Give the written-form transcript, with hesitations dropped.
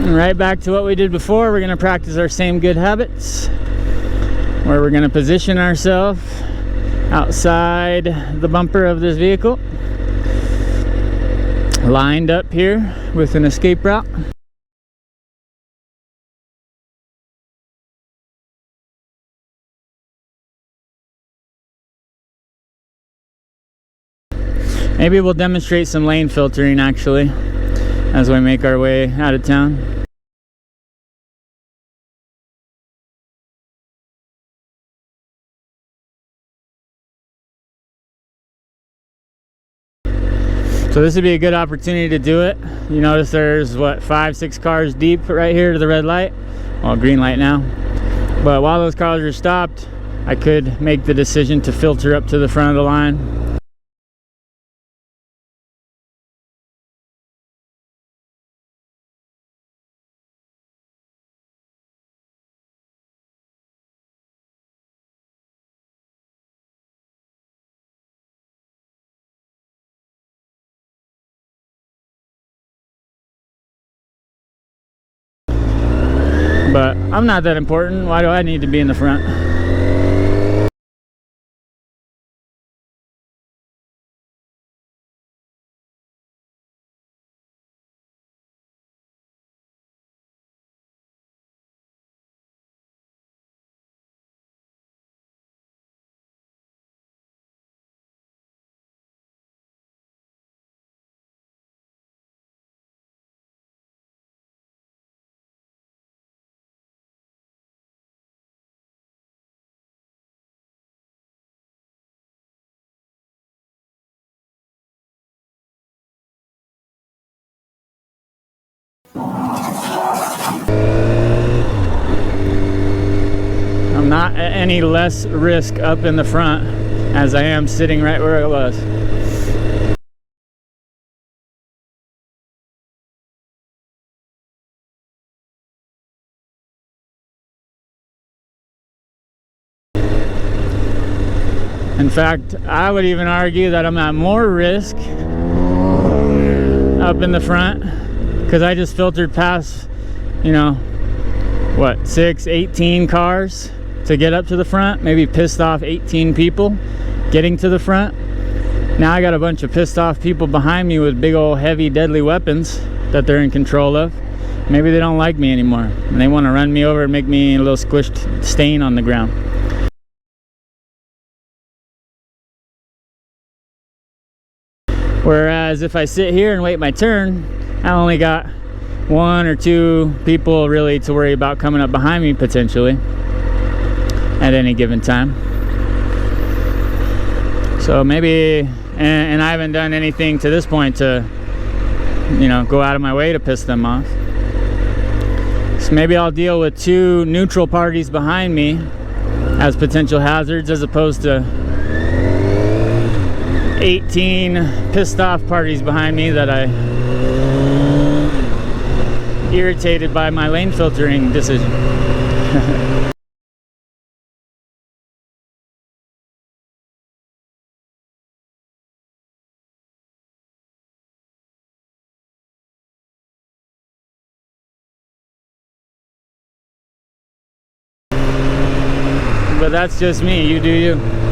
And right back to what we did before, we're going to practice our same good habits, where we're going to position ourselves outside the bumper of this vehicle, lined up here with an escape route. Maybe we'll demonstrate some lane filtering actually as we make our way out of town. So this would be a good opportunity to do it. You notice there's what, 5-6 cars deep right here to the red light. Well, green light now. But while those cars are stopped, I could make the decision to filter up to the front of the line. But I'm not that important. Why do I need to be in the front? I'm not at any less risk up in the front as I am sitting right where I was. In fact, I would even argue that I'm at more risk up in the front because I just filtered past, you know, what, 18 cars to get up to the front, maybe pissed off 18 people getting to the front. Now I got a bunch of pissed off people behind me with big old heavy deadly weapons that they're in control of. Maybe they don't like me anymore and they want to run me over and make me a little squished stain on the ground. Whereas if I sit here and wait my turn, I only got 1 or 2 people really to worry about coming up behind me potentially at any given time. So maybe, and I haven't done anything to this point to, you know, go out of my way to piss them off. So maybe I'll deal with 2 neutral parties behind me as potential hazards as opposed to 18 pissed off parties behind me that I irritated by my lane filtering decision. But that's just me, you do you.